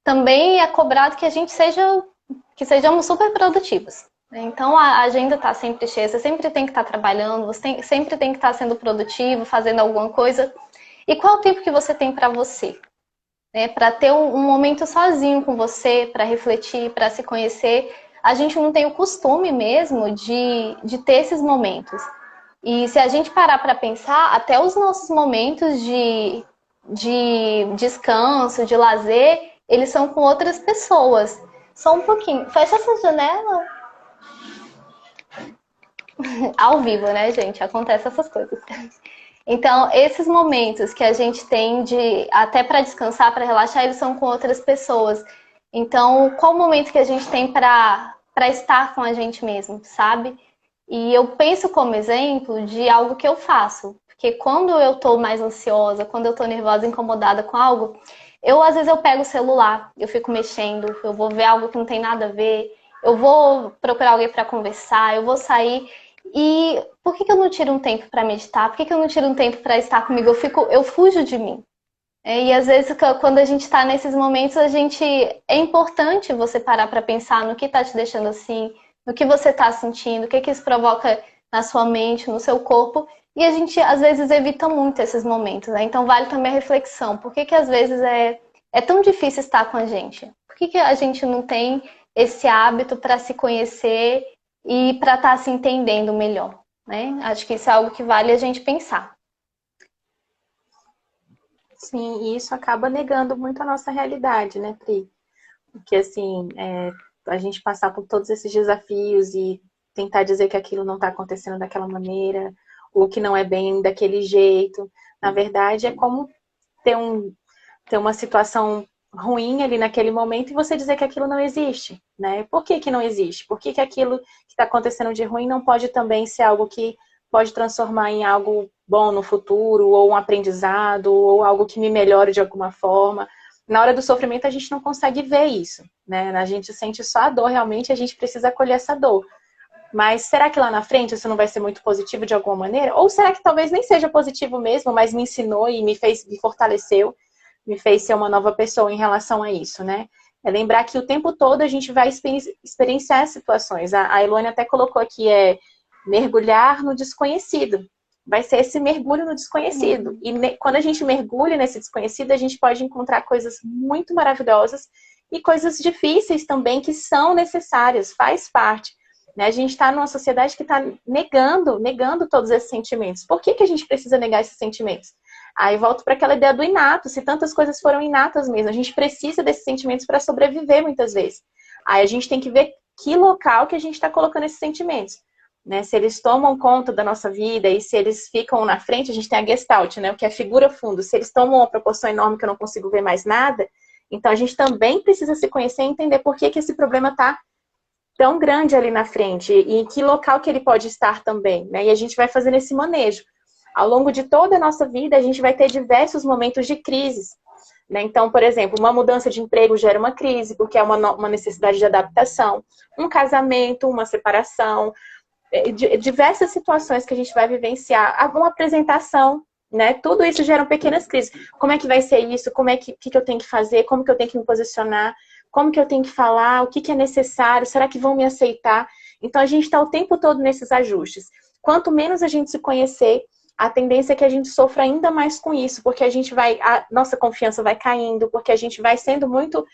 Speaker 1: também é cobrado que a gente que sejamos super produtivos. Então a agenda está sempre cheia, você sempre tem que estar trabalhando, sempre tem que estar sendo produtivo, fazendo alguma coisa. E qual é o tempo que você tem para você? Para ter um momento sozinho com você, para refletir, para se conhecer. A gente não tem o costume mesmo de ter esses momentos. E se a gente parar para pensar, até os nossos momentos de descanso, de lazer, eles são com outras pessoas. Só um pouquinho. Fecha essa janela. Ao vivo, né, gente? Acontece essas coisas. Então, esses momentos que a gente tem de até para descansar, para relaxar, eles são com outras pessoas. Então, qual o momento que a gente tem para estar com a gente mesmo, sabe? E eu penso como exemplo de algo que eu faço. Porque quando eu tô mais ansiosa, quando eu tô nervosa, incomodada com algo, às vezes eu pego o celular, eu fico mexendo, eu vou ver algo que não tem nada a ver, eu vou procurar alguém para conversar, eu vou sair. E por que eu não tiro um tempo para meditar? Por que eu não tiro um tempo para estar comigo? Eu fujo de mim. E às vezes, quando a gente está nesses momentos, é importante você parar para pensar no que está te deixando assim, no que você está sentindo, o que isso provoca na sua mente, no seu corpo. E a gente, às vezes, evita muito esses momentos, né? Então, vale também a reflexão. Por que às vezes, é tão difícil estar com a gente? Por que a gente não tem esse hábito para se conhecer e para estar se entendendo melhor, né? Acho que isso é algo que vale a gente pensar.
Speaker 2: Sim, e isso acaba negando muito a nossa realidade, né, Pri? Porque, assim, a gente passar por todos esses desafios e tentar dizer que aquilo não está acontecendo daquela maneira, ou que não é bem daquele jeito, na verdade, é como ter, ter uma situação ruim ali naquele momento e você dizer que aquilo não existe, né? Por que que não existe? Por que que aquilo que está acontecendo de ruim não pode também ser algo que pode transformar em algo bom no futuro, ou um aprendizado, ou algo que me melhore de alguma forma? Na hora do sofrimento a gente não consegue ver isso, né? A gente sente só a dor realmente, a gente precisa acolher essa dor. Mas será que lá na frente isso não vai ser muito positivo de alguma maneira? Ou será que talvez nem seja positivo mesmo, mas me ensinou e me fortaleceu, me fez ser uma nova pessoa em relação a isso, né? É lembrar que o tempo todo a gente vai experienciar as situações. A Elone até colocou aqui, mergulhar no desconhecido. Vai ser esse mergulho no desconhecido. E quando a gente mergulha nesse desconhecido, a gente pode encontrar coisas muito maravilhosas e coisas difíceis também que são necessárias, faz parte. Né? A gente está numa sociedade que está negando todos esses sentimentos. Por que a gente precisa negar esses sentimentos? Aí volto para aquela ideia do inato, se tantas coisas foram inatas mesmo. A gente precisa desses sentimentos para sobreviver muitas vezes. Aí a gente tem que ver que local que a gente está colocando esses sentimentos. Né? Se eles tomam conta da nossa vida e se eles ficam na frente, a gente tem a Gestalt, né? O que é a figura fundo. Se eles tomam uma proporção enorme que eu não consigo ver mais nada, então a gente também precisa se conhecer e entender por que esse problema está tão grande ali na frente e em que local que ele pode estar também, né? E a gente vai fazendo esse manejo. Ao longo de toda a nossa vida, a gente vai ter diversos momentos de crises, né? Então, por exemplo, uma mudança de emprego gera uma crise, porque é uma necessidade de adaptação. Um casamento, uma separação, diversas situações que a gente vai vivenciar. Uma apresentação, né? Tudo isso geram pequenas crises. Como é que vai ser isso? Como é que eu tenho que fazer? Como que eu tenho que me posicionar? Como que eu tenho que falar? O que é necessário? Será que vão me aceitar? Então, a gente está o tempo todo nesses ajustes. Quanto menos a gente se conhecer, a tendência é que a gente sofra ainda mais com isso, porque a nossa confiança vai caindo, porque a gente vai sendo muito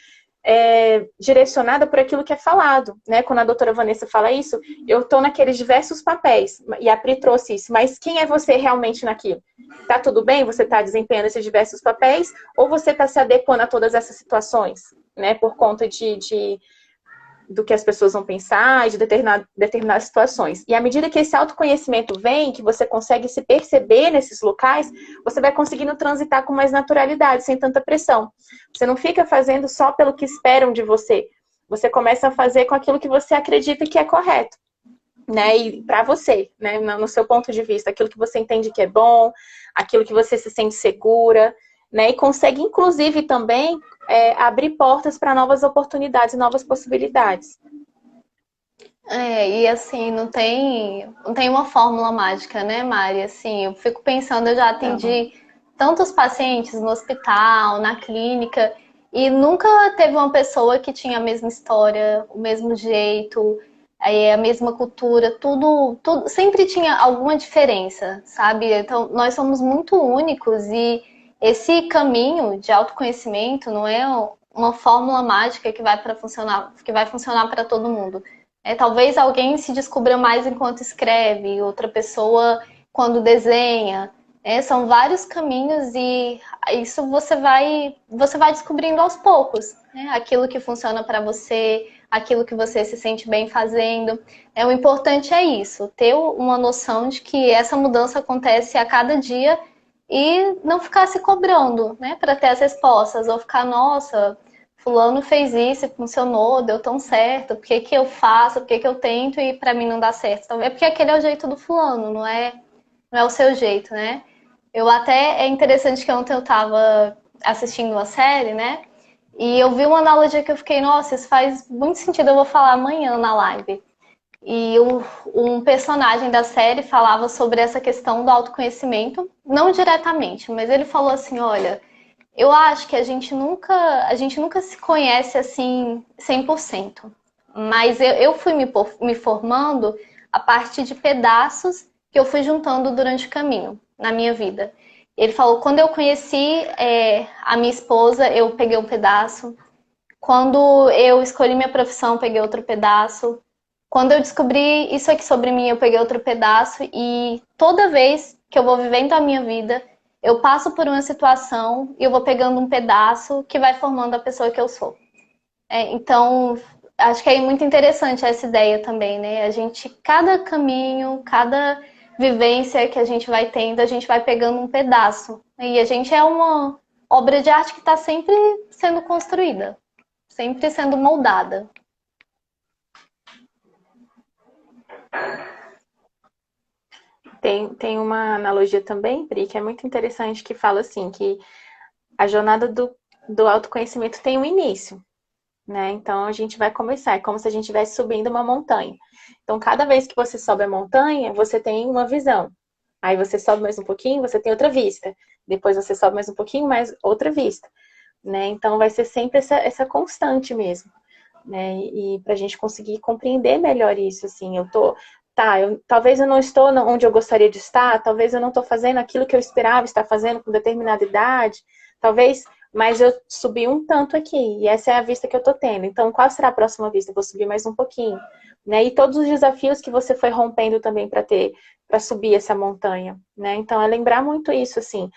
Speaker 2: direcionada por aquilo que é falado, né? Quando a doutora Vanessa fala isso, eu estou naqueles diversos papéis, e a Pri trouxe isso, mas quem é você realmente naquilo? Tá tudo bem? Você está desempenhando esses diversos papéis, ou você está se adequando a todas essas situações, né? Por conta do que as pessoas vão pensar, de determinadas situações. E à medida que esse autoconhecimento vem, que você consegue se perceber nesses locais, você vai conseguindo transitar com mais naturalidade, sem tanta pressão. Você não fica fazendo só pelo que esperam de você. Você começa a fazer com aquilo que você acredita que é correto, né? E para você, né? No seu ponto de vista, aquilo que você entende que é bom, aquilo que você se sente segura, né? E consegue, inclusive, também abrir portas para novas oportunidades, novas possibilidades.
Speaker 1: E assim, não tem uma fórmula mágica, né, Mari? Assim, eu fico pensando, eu já atendi tantos pacientes no hospital, na clínica, e nunca teve uma pessoa que tinha a mesma história, o mesmo jeito, a mesma cultura, tudo sempre tinha alguma diferença, sabe? Então, nós somos muito únicos e esse caminho de autoconhecimento não é uma fórmula mágica que vai funcionar para todo mundo. Talvez alguém se descubra mais enquanto escreve, outra pessoa quando desenha. São vários caminhos e isso você vai descobrindo aos poucos, né? Aquilo que funciona para você, aquilo que você se sente bem fazendo. O importante é isso, ter uma noção de que essa mudança acontece a cada dia e não ficar se cobrando, né, para ter as respostas, ou ficar, nossa, fulano fez isso, funcionou, deu tão certo, por que que eu faço, por que que eu tento e para mim não dá certo? Então, é porque aquele é o jeito do fulano, não é o seu jeito, né? Eu até, é interessante que ontem eu estava assistindo uma série, né? E eu vi uma analogia que eu fiquei, nossa, isso faz muito sentido, eu vou falar amanhã na live. E um personagem da série falava sobre essa questão do autoconhecimento, não diretamente, mas ele falou assim, olha, eu acho que a gente nunca se conhece assim 100%. Mas eu fui me formando a partir de pedaços que eu fui juntando durante o caminho, na minha vida. Ele falou, quando eu conheci a minha esposa, eu peguei um pedaço. Quando eu escolhi minha profissão, eu peguei outro pedaço. Quando eu descobri isso aqui sobre mim, eu peguei outro pedaço. E toda vez que eu vou vivendo a minha vida, eu passo por uma situação e eu vou pegando um pedaço que vai formando a pessoa que eu sou. Então, acho que é muito interessante essa ideia também, né? A gente, cada caminho, cada vivência que a gente vai tendo, a gente vai pegando um pedaço. E a gente é uma obra de arte que está sempre sendo construída, sempre sendo moldada.
Speaker 2: Tem uma analogia também, Pri, que é muito interessante, que fala assim, que a jornada do autoconhecimento tem um início, né? Então, a gente vai começar, é como se a gente estivesse subindo uma montanha. Então, cada vez que você sobe a montanha, você tem uma visão. Aí você sobe mais um pouquinho, você tem outra vista. Depois você sobe mais um pouquinho, mais outra vista, né? Então, vai ser sempre essa constante mesmo, né? E pra gente conseguir compreender melhor isso, assim, talvez eu não estou onde eu gostaria de estar, talvez eu não estou fazendo aquilo que eu esperava estar fazendo com determinada idade, talvez, mas eu subi um tanto aqui, e essa é a vista que eu estou tendo. Então, qual será a próxima vista? Eu vou subir mais um pouquinho, né? E todos os desafios que você foi rompendo também para subir essa montanha, né? Então, é lembrar muito isso, assim,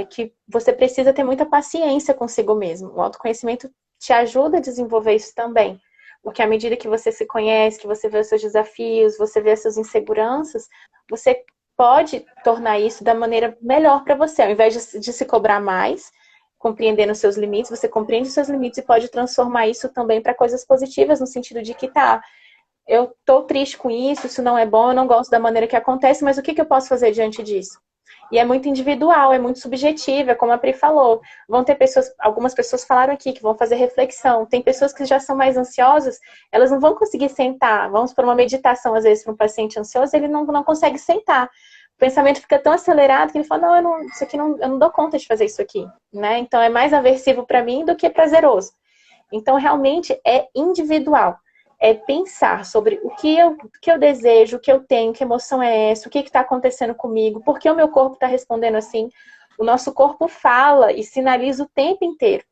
Speaker 2: que você precisa ter muita paciência consigo mesmo. O autoconhecimento te ajuda a desenvolver isso também. Porque à medida que você se conhece, que você vê os seus desafios, você vê as suas inseguranças, você pode tornar isso da maneira melhor para você. Ao invés de se cobrar mais, compreendendo os seus limites, você compreende os seus limites e pode transformar isso também para coisas positivas, no sentido de que eu tô triste com isso não é bom, eu não gosto da maneira que acontece, mas o que eu posso fazer diante disso? E é muito individual, é muito subjetivo, é como a Pri falou. Vão ter algumas pessoas falaram aqui que vão fazer reflexão. Tem pessoas que já são mais ansiosas, elas não vão conseguir sentar. Vamos para uma meditação, às vezes, para um paciente ansioso, ele não consegue sentar. O pensamento fica tão acelerado que ele fala, isso aqui eu não dou conta de fazer isso aqui, né? Então é mais aversivo para mim do que prazeroso. Então realmente é individual. É pensar sobre o que eu desejo, o que eu tenho, que emoção é essa, o que está acontecendo comigo, por que o meu corpo está respondendo assim. O nosso corpo fala e sinaliza o tempo inteiro.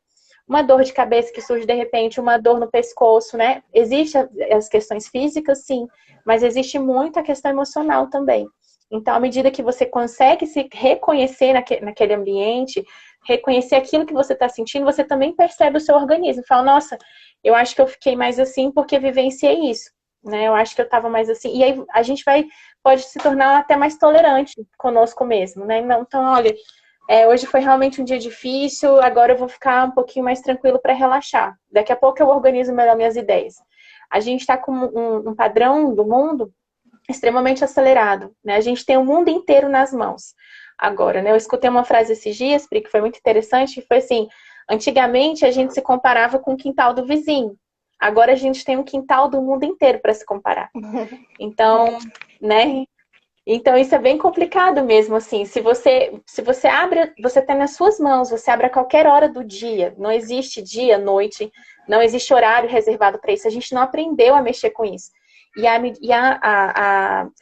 Speaker 2: Uma dor de cabeça que surge de repente, uma dor no pescoço, né? Existem as questões físicas, sim, mas existe muito a questão emocional também. Então, à medida que você consegue se reconhecer naquele ambiente, reconhecer aquilo que você está sentindo, você também percebe o seu organismo. Fala, nossa, eu acho que eu fiquei mais assim porque vivenciei isso, né? Eu acho que eu estava mais assim. E aí a gente pode se tornar até mais tolerante conosco mesmo, né? Então, olha, hoje foi realmente um dia difícil, agora eu vou ficar um pouquinho mais tranquilo para relaxar. Daqui a pouco eu organizo melhor minhas ideias. A gente está com um padrão do mundo extremamente acelerado, né? A gente tem o mundo inteiro nas mãos agora, né? Eu escutei uma frase esses dias, Pri, que foi muito interessante, que foi assim, antigamente a gente se comparava com o quintal do vizinho, agora a gente tem um quintal do mundo inteiro para se comparar. Então, né? Então isso é bem complicado mesmo, assim, se você abre, você tem nas suas mãos, você abre a qualquer hora do dia, não existe dia, noite, não existe horário reservado para isso, a gente não aprendeu a mexer com isso. E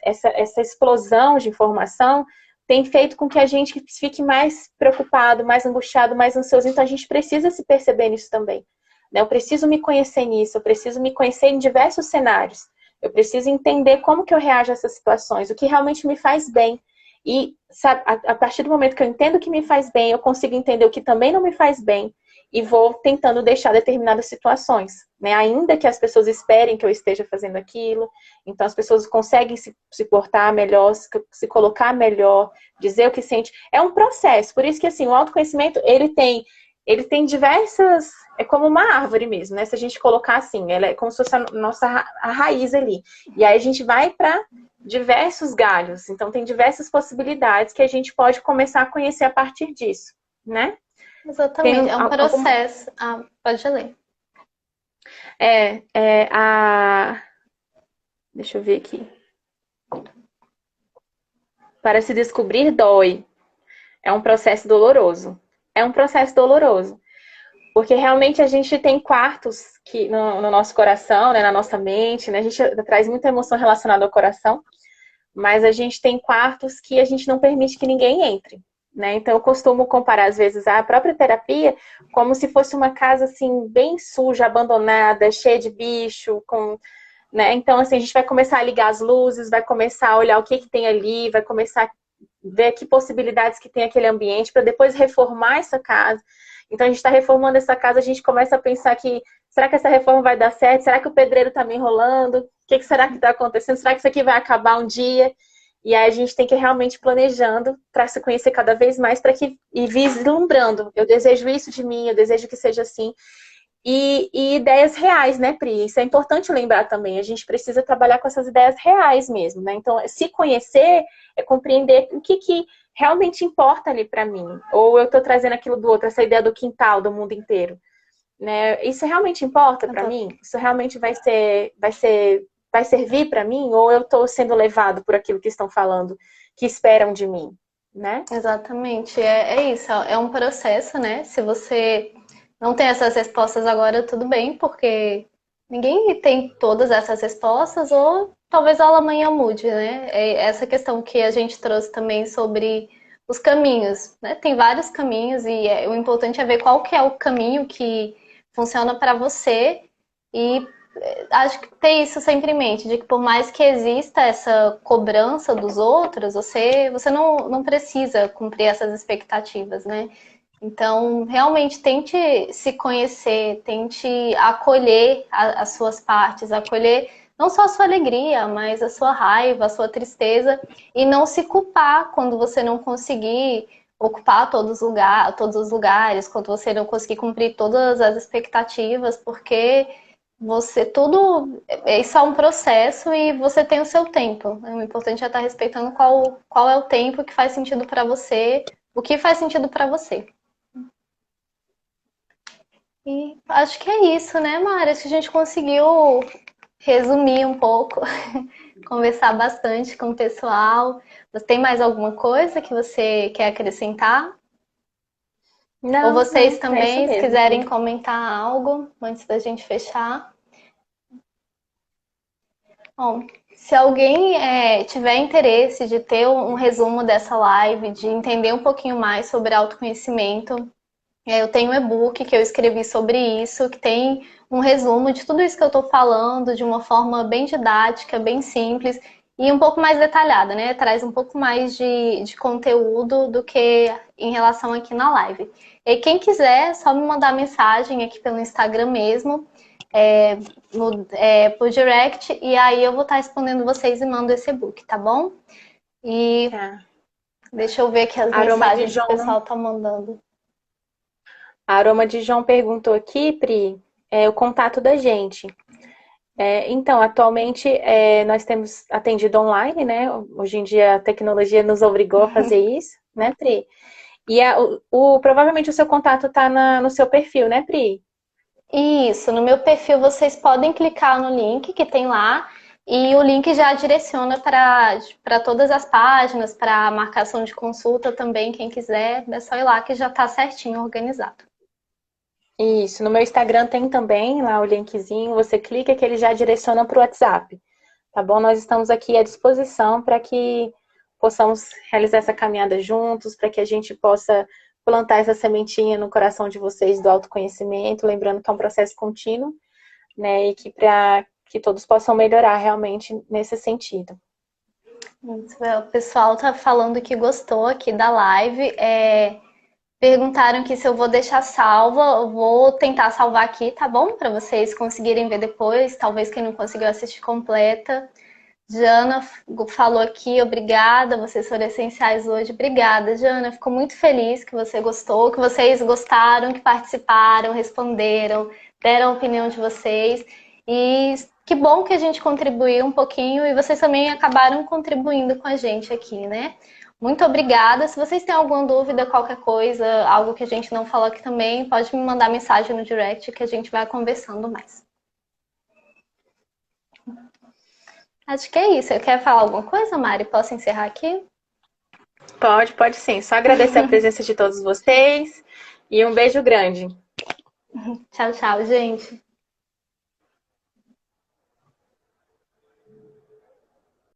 Speaker 2: essa explosão de informação tem feito com que a gente fique mais preocupado, mais angustiado, mais ansioso. Então, a gente precisa se perceber nisso também, né? Eu preciso me conhecer nisso, eu preciso me conhecer em diversos cenários. Eu preciso entender como que eu reajo a essas situações, o que realmente me faz bem. E, sabe, a partir do momento que eu entendo o que me faz bem, eu consigo entender o que também não me faz bem. e vou tentando deixar determinadas situações, né? Ainda que as pessoas esperem que eu esteja fazendo aquilo, então as pessoas conseguem se portar melhor, se colocar melhor, dizer o que sente. É um processo, por isso que assim, o autoconhecimento, ele tem diversas, é como uma árvore mesmo, né? Se a gente colocar assim, ela é como se fosse a raiz ali. E aí a gente vai para diversos galhos, então tem diversas possibilidades que a gente pode começar a conhecer a partir disso, né?
Speaker 1: Exatamente, é um processo. Ah, pode ler.
Speaker 2: Deixa eu ver aqui. Para se descobrir dói. É um processo doloroso. É um processo doloroso. Porque realmente a gente tem quartos que, no nosso coração, né, na nossa mente, né, a gente traz muita emoção relacionada ao coração, mas a gente tem quartos que a gente não permite que ninguém entre. Né? Então, eu costumo comparar, às vezes, a própria terapia como se fosse uma casa, assim, bem suja, abandonada, cheia de bicho, né? Então, assim, a gente vai começar a ligar as luzes, vai começar a olhar o que tem ali, vai começar a ver que possibilidades que tem aquele ambiente, para depois reformar essa casa. Então, a gente está reformando essa casa, a gente começa a pensar que, será que essa reforma vai dar certo? Será que o pedreiro está me enrolando? O que será que está acontecendo? Será que isso aqui vai acabar um dia? E aí a gente tem que ir realmente planejando para se conhecer cada vez mais, para que ir vislumbrando. Eu desejo isso de mim, eu desejo que seja assim. E ideias reais, né, Pri? Isso é importante lembrar também. A gente precisa trabalhar com essas ideias reais mesmo, né? Então, se conhecer é compreender o que realmente importa ali para mim. Ou eu estou trazendo aquilo do outro, essa ideia do quintal, do mundo inteiro. Né? Isso realmente importa para mim? Isso realmente vai servir para mim? Ou eu estou sendo levado por aquilo que estão falando, que esperam de mim, né?
Speaker 1: Exatamente, é isso, é um processo, né? Se você não tem essas respostas agora, tudo bem, porque ninguém tem todas essas respostas, ou talvez ela amanhã mude, né? É essa questão que a gente trouxe também sobre os caminhos, né? Tem vários caminhos e o importante é ver qual que é o caminho que funciona para você e acho que ter isso sempre em mente, de que por mais que exista essa cobrança dos outros, você não precisa cumprir essas expectativas, né? Então, realmente tente se conhecer, tente acolher as suas partes, acolher não só a sua alegria, mas a sua raiva, a sua tristeza, e não se culpar quando você não conseguir ocupar todos os lugares, quando você não conseguir cumprir todas as expectativas, porque isso é um processo e você tem o seu tempo. O importante é estar respeitando qual é o tempo que faz sentido para você, o que faz sentido para você. E acho que é isso, né, Mari? Acho que a gente conseguiu resumir um pouco, conversar bastante com o pessoal. Você tem mais alguma coisa que você quer acrescentar? Ou
Speaker 2: Não,
Speaker 1: vocês
Speaker 2: é isso
Speaker 1: também, se
Speaker 2: mesmo,
Speaker 1: quiserem
Speaker 2: Pri.
Speaker 1: comentar algo antes da gente fechar. Bom, se alguém tiver interesse de ter um resumo dessa live, de entender um pouquinho mais sobre autoconhecimento, eu tenho um e-book que eu escrevi sobre isso, que tem um resumo de tudo isso que eu estou falando, de uma forma bem didática, bem simples e um pouco mais detalhada, né? Traz um pouco mais de conteúdo do que em relação aqui na live. E quem quiser, é só me mandar mensagem aqui pelo Instagram mesmo, por direct, e aí eu vou estar respondendo vocês e mando esse e-book, tá bom? E
Speaker 2: Tá.
Speaker 1: deixa eu ver aqui as
Speaker 2: Aroma de
Speaker 1: mensagens que o
Speaker 2: João.
Speaker 1: pessoal tá mandando.
Speaker 2: A Aroma de João perguntou aqui, Pri, o contato da gente. Então, atualmente nós temos atendido online, né? Hoje em dia a tecnologia nos obrigou a fazer isso, né, Pri? E provavelmente o seu contato está no seu perfil, né, Pri?
Speaker 1: Isso, no meu perfil vocês podem clicar no link que tem lá e o link já direciona para todas as páginas, para marcação de consulta também, quem quiser, é só ir lá que já está certinho organizado.
Speaker 2: Isso, no meu Instagram tem também lá o linkzinho, você clica que ele já direciona para o WhatsApp, tá bom? Nós estamos aqui à disposição para que possamos realizar essa caminhada juntos, para que a gente possa plantar essa sementinha no coração de vocês do autoconhecimento, lembrando que é um processo contínuo, né? E que para que todos possam melhorar realmente nesse sentido.
Speaker 1: O pessoal tá falando que gostou aqui da live. Perguntaram que se eu vou deixar salva, eu vou tentar salvar aqui, tá bom? Para vocês conseguirem ver depois, talvez quem não conseguiu assistir completa. Jana falou aqui, obrigada, vocês foram essenciais hoje. Obrigada, Jana. Fico muito feliz que você gostou, que vocês gostaram, que participaram, responderam, deram a opinião de vocês. E que bom que a gente contribuiu um pouquinho e vocês também acabaram contribuindo com a gente aqui, né? Muito obrigada. Se vocês têm alguma dúvida, qualquer coisa, algo que a gente não falou aqui também, pode me mandar mensagem no direct que a gente vai conversando mais. Acho que é isso. Quer falar alguma coisa, Mari? Posso encerrar aqui?
Speaker 2: Pode sim. Só agradecer a presença de todos vocês e um beijo grande.
Speaker 1: Tchau, tchau, gente.